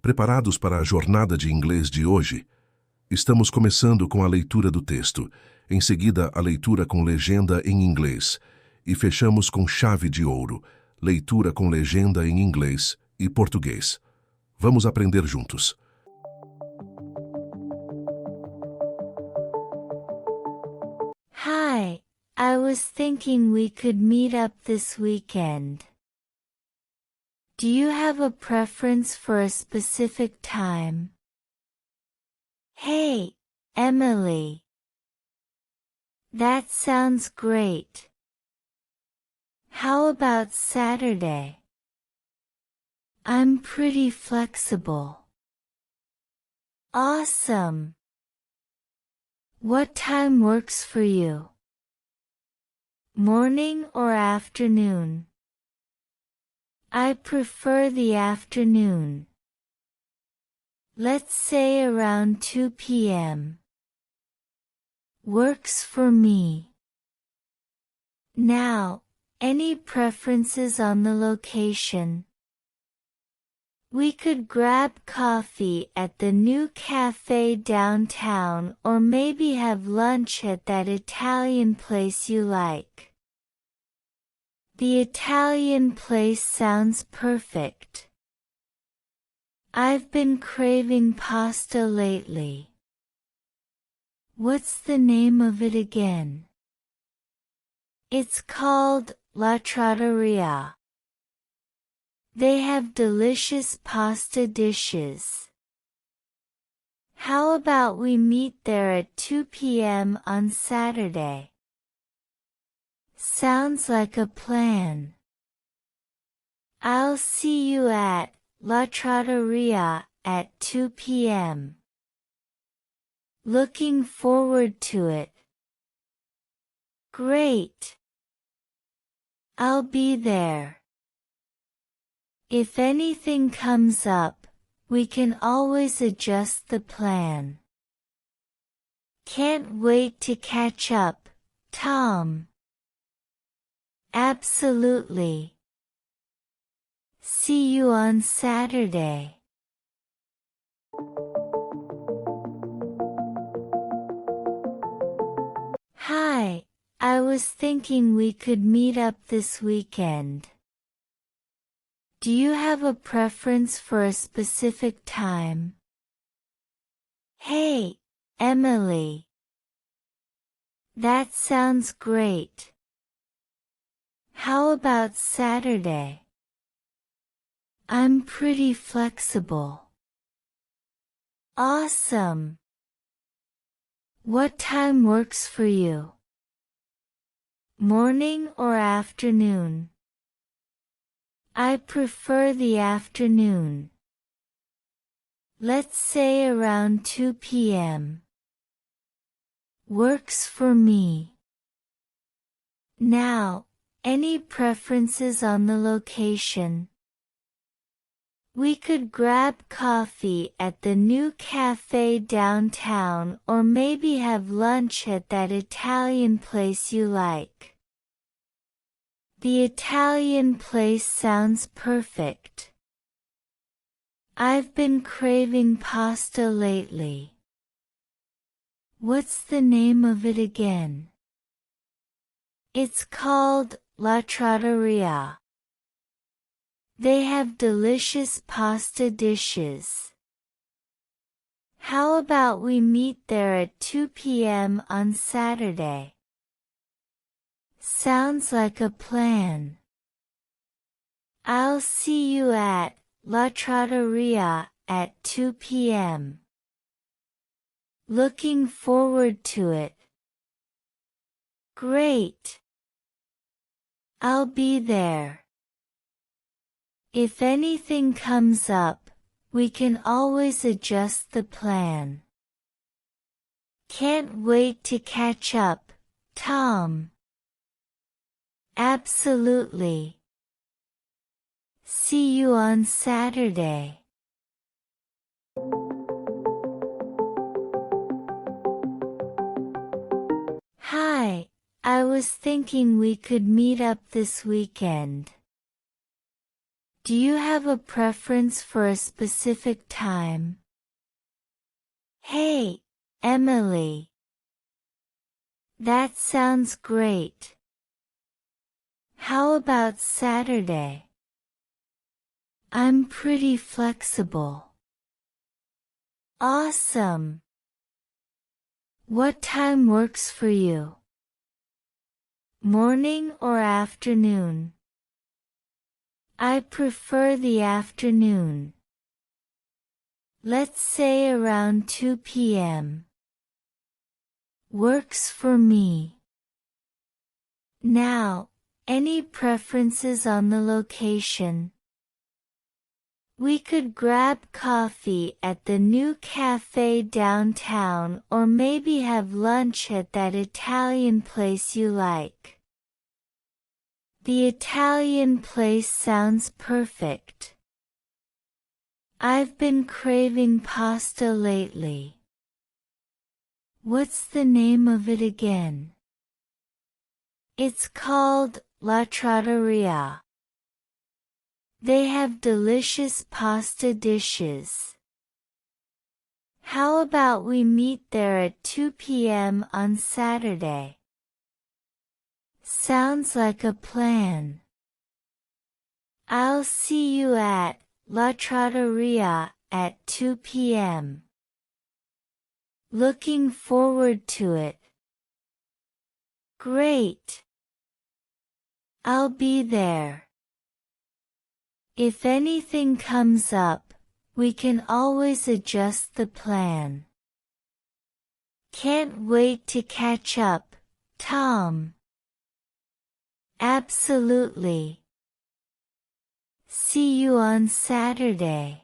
Preparados para a jornada de inglês de hoje? Estamos começando com a leitura do texto, em seguida a leitura com legenda em inglês, e fechamos com chave de ouro, leitura com legenda em inglês e português. Vamos aprender juntos. Hi, I was thinking we could meet up this weekend. Do you have a preference for a specific time? Hey, Emily. That sounds great. How about Saturday? I'm pretty flexible. Awesome. What time works for you? Morning or afternoon? I prefer the afternoon. Let's say around 2 p.m. Works for me. Now, any preferences on the location? We could grab coffee at the new cafe downtown or maybe have lunch at that Italian place you like. The Italian place sounds perfect. I've been craving pasta lately. What's the name of it again? It's called La Trattoria. They have delicious pasta dishes. How about we meet there at 2 p.m. on Saturday? Sounds like a plan. I'll see you at La Trattoria at 2 p.m. Looking forward to it. Great. I'll be there. If anything comes up, we can always adjust the plan. Can't wait to catch up, Tom. Absolutely. See you on Saturday. Hi, I was thinking we could meet up this weekend. Do you have a preference for a specific time? Hey, Emily. That sounds great. How about Saturday? I'm pretty flexible. Awesome. What time works for you? Morning or afternoon? I prefer the afternoon. Let's say around 2 p.m. Works for me. Now, any preferences on the location? We could grab coffee at the new cafe downtown or maybe have lunch at that Italian place you like. The Italian place sounds perfect. I've been craving pasta lately. What's the name of it again? It's called La Trattoria. They have delicious pasta dishes. How about we meet there at 2 p.m. on Saturday? Sounds like a plan. I'll see you at La Trattoria at 2 p.m. Looking forward to it. Great. I'll be there. If anything comes up, we can always adjust the plan. Can't wait to catch up, Tom. Absolutely. See you on Saturday. Hi, I was thinking we could meet up this weekend. Do you have a preference for a specific time? Hey, Emily. That sounds great. How about Saturday? I'm pretty flexible. Awesome. What time works for you? Morning or afternoon? I prefer the afternoon. Let's say around 2 p.m. Works for me. Now, any preferences on the location? We could grab coffee at the new cafe downtown or maybe have lunch at that Italian place you like. The Italian place sounds perfect. I've been craving pasta lately. What's the name of it again? It's called La Trattoria. They have delicious pasta dishes. How about we meet there at 2 p.m. on Saturday? Sounds like a plan. I'll see you at La Trattoria at 2 p.m. Looking forward to it. Great. I'll be there. If anything comes up, we can always adjust the plan. Can't wait to catch up, Tom. Absolutely. See you on Saturday.